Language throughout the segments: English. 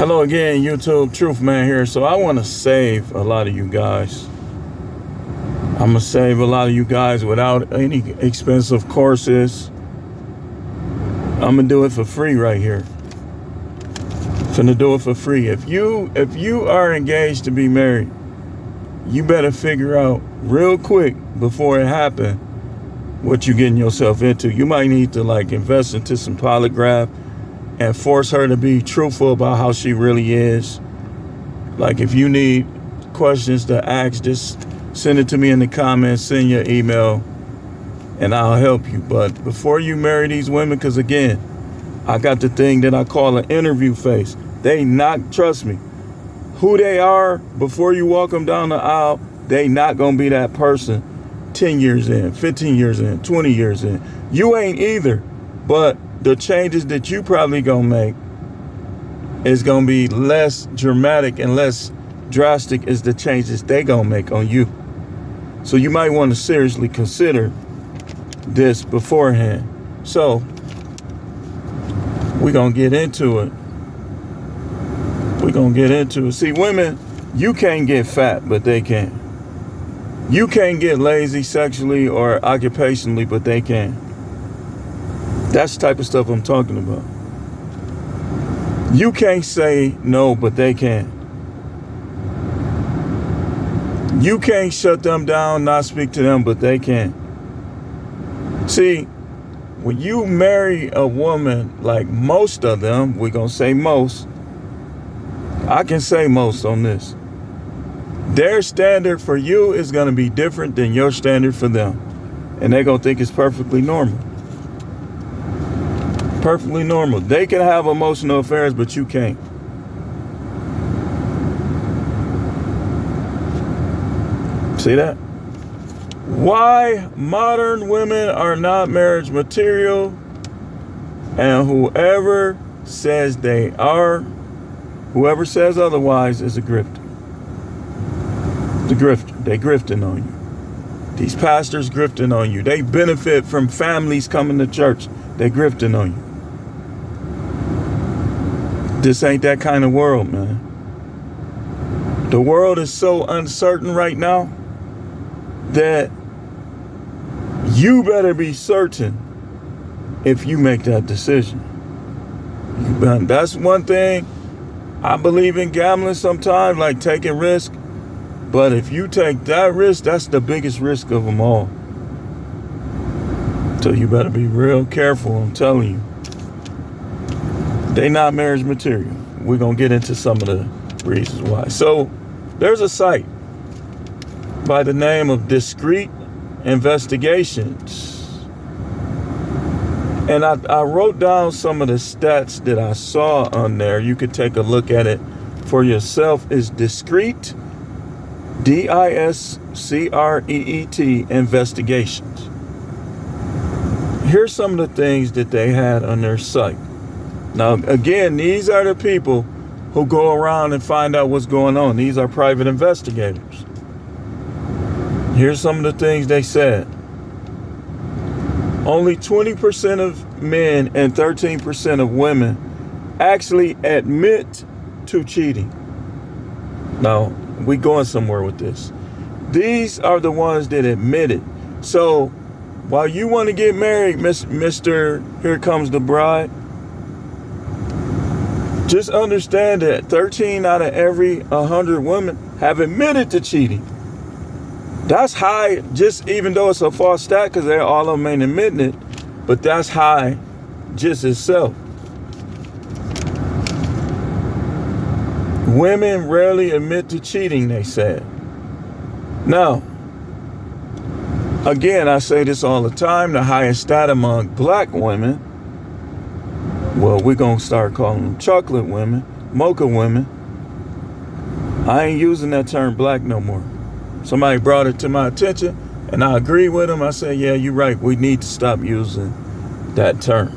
Hello again, YouTube. Truth Man here. So I want to save a lot of you guys. I'm going to save a lot of you guys without any expensive courses. I'm going to do it for free right here. Finna do it for free. If you are engaged to be married, you better figure out real quick before it happens what you're getting yourself into. You might need to invest into some polygraph and force her to be truthful about how she really is. If you need questions to ask, just send it to me in the comments, send your email, and I'll help you. But before you marry these women, because again, I got the thing that I call an interview face. Trust me, who they are before you walk them down the aisle, they not going to be that person 10 years in, 15 years in, 20 years in. You ain't either, but the changes that you probably gonna make is gonna be less dramatic and less drastic as the changes they gonna make on you. So you might want to seriously consider this beforehand. So we're gonna get into it. See, women, you can't get fat, but they can. You can't get lazy sexually or occupationally, but they can. That's the type of stuff I'm talking about. You can't say no, but they can. You can't shut them down, not speak to them, but they can. See, when you marry a woman like most of them, we're going to say most. I can say most on this. Their standard for you is going to be different than your standard for them. And they're going to think it's perfectly normal. Perfectly normal. They can have emotional affairs, but you can't. See that? Why modern women are not marriage material, and whoever says they are, whoever says otherwise is a grifter. The grifter. They grifting on you. These pastors grifting on you. They benefit from families coming to church. They grifting on you. This ain't that kind of world, man. The world is so uncertain right now that you better be certain if you make that decision. That's one thing. I believe in gambling sometimes, taking risk. But if you take that risk, that's the biggest risk of them all. So you better be real careful, I'm telling you. They not marriage material. We're going to get into some of the reasons why. So there's a site by the name of Discreet Investigations. And I wrote down some of the stats that I saw on there. You could take a look at it for yourself. It's Discreet, DISCREET Investigations. Here's some of the things that they had on their site. Now, again, these are the people who go around and find out what's going on. These are private investigators. Here's some of the things they said. Only 20% of men and 13% of women actually admit to cheating. Now, we going somewhere with this. These are the ones that admit it. So, while you want to get married, Mr. Here Comes the Bride, just understand that 13 out of every 100 women have admitted to cheating. That's high, just even though it's a false stat, because all of them ain't admitting it, but that's high just itself. Women rarely admit to cheating, they said. Now, again, I say this all the time, the highest stat among black women, well, we're going to start calling them chocolate women, mocha women. I ain't using that term black no more. Somebody brought it to my attention, and I agree with them. I say, yeah, you're right. We need to stop using that term.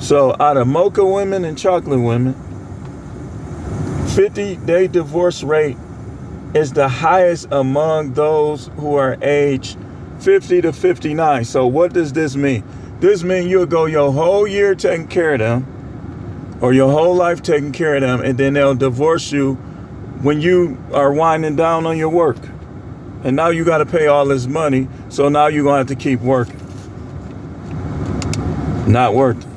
So out of mocha women and chocolate women, 50-day divorce rate is the highest among those who are aged 50 to 59. So what does this mean? This means you'll go your whole year taking care of them. or your whole life taking care of them, and then they'll divorce you when you are winding down on your work. And now you got to pay all this money, so now you're going to have to keep working. Not worth it.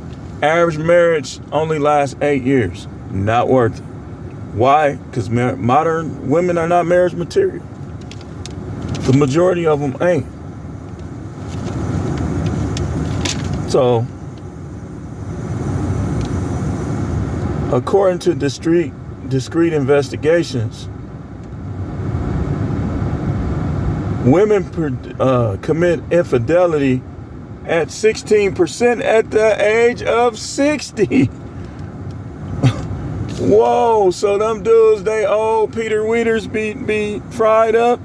Average marriage only lasts 8 years. Not worth it. Why? Because modern women are not marriage material. The majority of them ain't. So, according to discrete investigations, women commit infidelity at 16% at the age of 60. Whoa, so them dudes, they old Peter Weeders be fried up?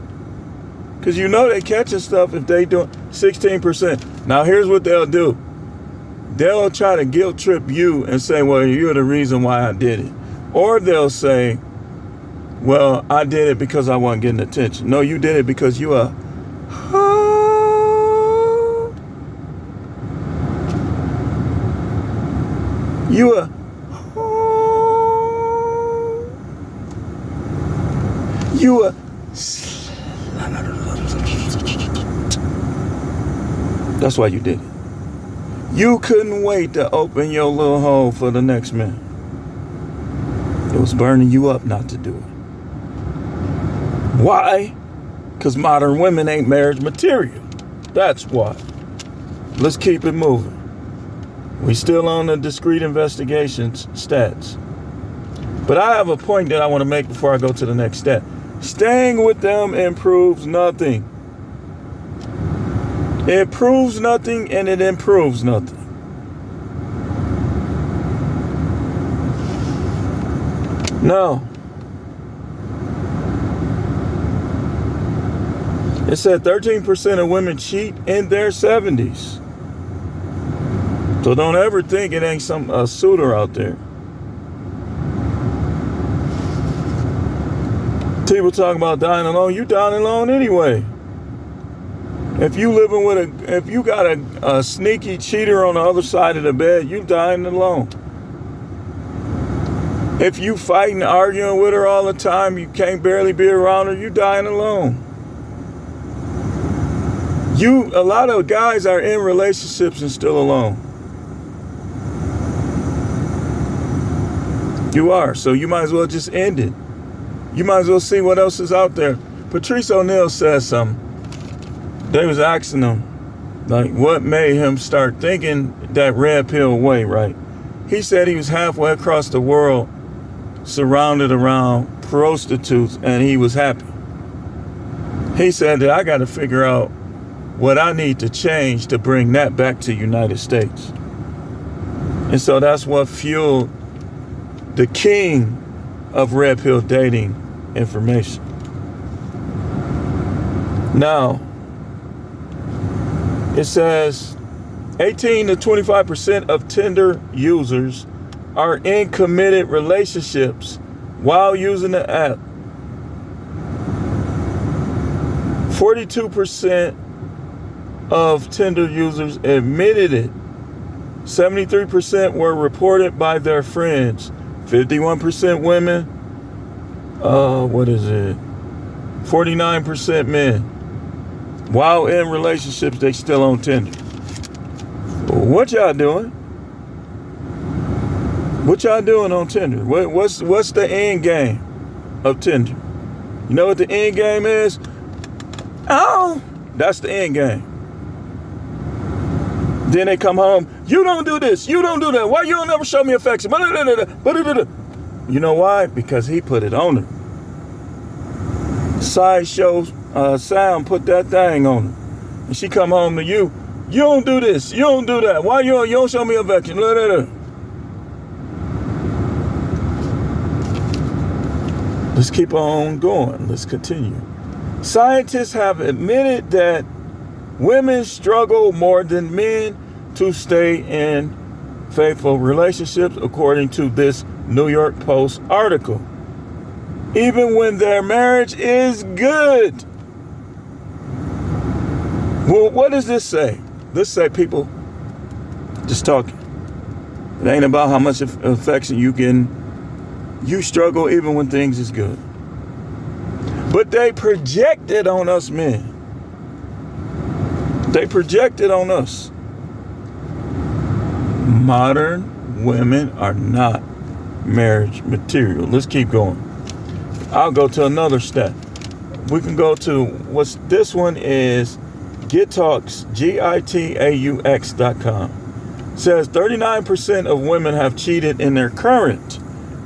Because you know they catching stuff if they do 16%. Now here's what they'll do. They'll try to guilt trip you and say, well, you're the reason why I did it. Or they'll say, well, I did it because I wasn't getting attention. No, you did it because you are. You are. You are. That's why you did it. You couldn't wait to open your little hole for the next man. It was burning you up not to do it. Why? Because modern women ain't marriage material. That's why. Let's keep it moving. We still on the discrete investigations stats. But I have a point that I want to make before I go to the next step. Staying with them improves nothing. It proves nothing and it improves nothing. No. It said 13% of women cheat in their 70s. So don't ever think it ain't a suitor out there. People talk about dying alone. You dying alone anyway. If you if you got a sneaky cheater on the other side of the bed, you dying alone. If you fighting, arguing with her all the time, you can't barely be around her, you dying alone. A lot of guys are in relationships and still alone. You are, so you might as well just end it. You might as well see what else is out there. Patrice O'Neal said something. They was asking him, like, what made him start thinking that red pill way, right? He said he was halfway across the world, surrounded around prostitutes, and he was happy. He said that I got to figure out what I need to change to bring that back to the United States. And so that's what fueled the king of red pill dating information. Now, it says 18 to 25% of Tinder users are in committed relationships while using the app. 42% of Tinder users admitted it. 73% were reported by their friends. 51% women. 49% men. While in relationships, they still on Tinder. What y'all doing? What y'all doing on Tinder? What's the end game of Tinder? You know what the end game is? Oh, that's the end game. Then they come home. You don't do this. You don't do that. Why you don't ever show me affection? You know why? Because he put it on her. Sideshow Sound put that thing on her. And she come home to you. You don't do this. You don't do that. Why you don't show me affection? Let's keep on going. Let's continue. Scientists have admitted that women struggle more than men to stay in faithful relationships, according to this New York Post article. Even when their marriage is good. Well, what does this say? This say people just talking. It ain't about how much affection you getting. You struggle even when things is good. But they project it on us men. They project it on us. Modern women are not marriage material. Let's keep going. I'll go to another stat. We can go to this one is Gitaux, GITAUX.com. Says 39% of women have cheated in their current,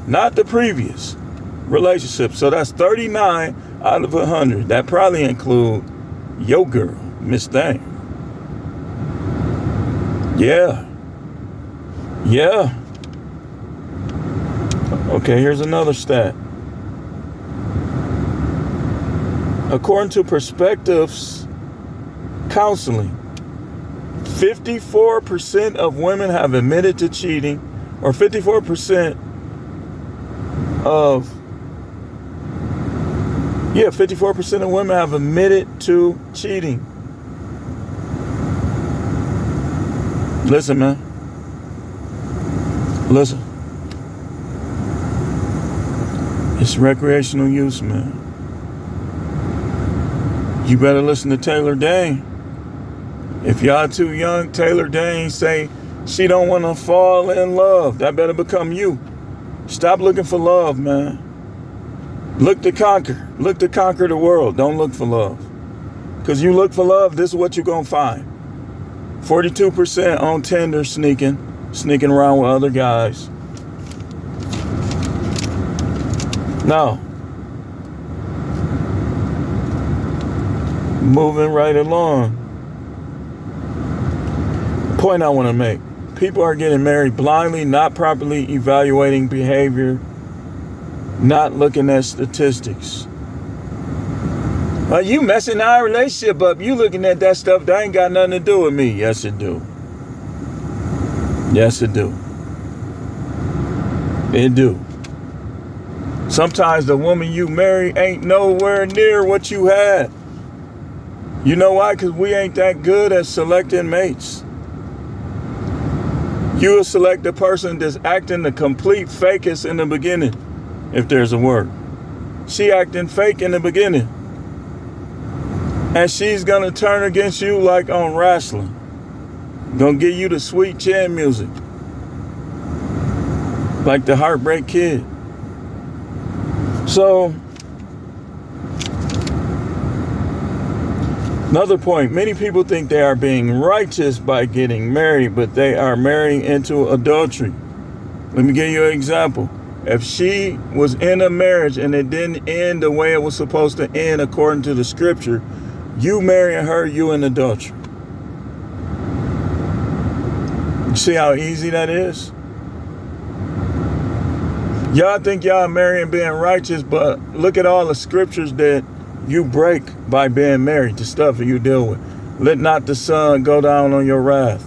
not the previous, relationship. So that's 39 out of 100. That probably include your girl, Miss Thing. Yeah. Okay, here's another stat. According to Perspectives Counseling, 54% of women have admitted to cheating, or 54% of women have admitted to cheating. Listen, man. Listen. It's recreational use, man. You better listen to Taylor Dayne. If y'all too young, Taylor Dayne say she don't want to fall in love. That better become you. Stop looking for love, man. Look to conquer. Look to conquer the world. Don't look for love. Because you look for love, this is what you're going to find. 42% on Tinder sneaking around with other guys. Now, moving right along. Point I want to make. People are getting married blindly, not properly evaluating behavior, not looking at statistics. You messing our relationship up. You looking at that stuff that ain't got nothing to do with me. Yes, it do. Yes, it do. It do. Sometimes the woman you marry ain't nowhere near what you had. You know why? Because we ain't that good at selecting mates. You will select the person that's acting the complete fakest in the beginning, if there's a word. She acting fake in the beginning. And she's going to turn against you like on wrestling. Gonna give you the sweet chin music. Like the Heartbreak Kid. So, another point, many people think they are being righteous by getting married, but they are marrying into adultery. Let me give you an example. If she was in a marriage and it didn't end the way it was supposed to end according to the scripture, you marrying her, you in adultery. You see how easy that is? Y'all think y'all marrying being righteous, but look at all the scriptures that you break by being married to stuff that you deal with. Let not the sun go down on your wrath.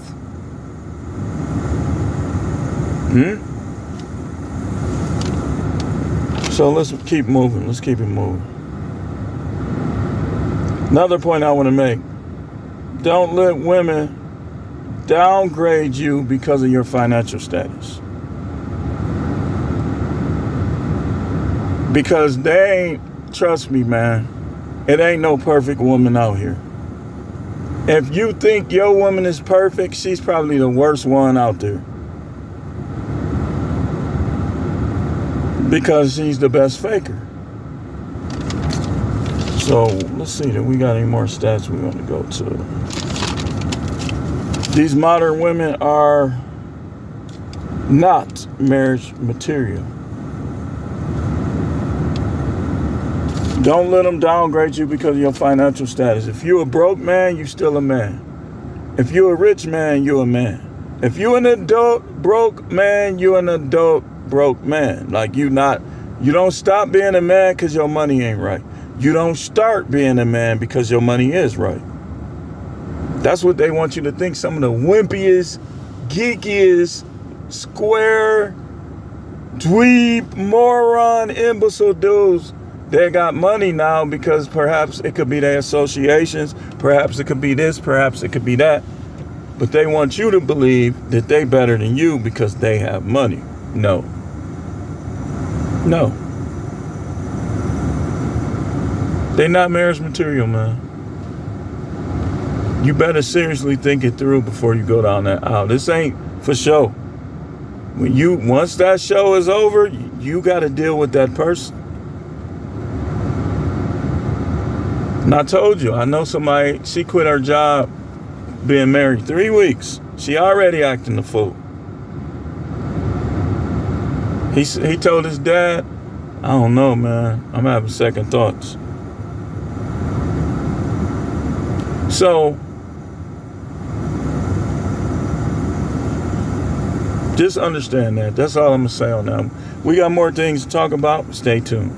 So let's keep moving. Let's keep it moving. Another point I want to make. Don't let women downgrade you because of your financial status. Because they ain't, trust me, man, it ain't no perfect woman out here. If you think your woman is perfect, she's probably the worst one out there. Because she's the best faker. So let's see, do we got any more stats we want to go to? These modern women are not marriage material. Don't let them downgrade you because of your financial status. If you're a broke man, you're still a man. If you're a rich man, you're a man. If you're an adult broke man, you're an adult broke man. Like you don't stop being a man because your money ain't right. You don't start being a man because your money is right. That's what they want you to think. Some of the wimpiest, geekiest, square, dweeb, moron, imbecile dudes, they got money now because perhaps it could be their associations, perhaps it could be this, perhaps it could be that. But they want you to believe that they better than you because they have money. No. No. They not marriage material, man. You better seriously think it through before you go down that aisle. This ain't for show. Once that show is over, you got to deal with that person. And I told you, I know somebody, she quit her job being married 3 weeks. She already acting the fool. He told his dad, I don't know, man. I'm having second thoughts. So, just understand that. That's all I'm going to say on that. We got more things to talk about. Stay tuned.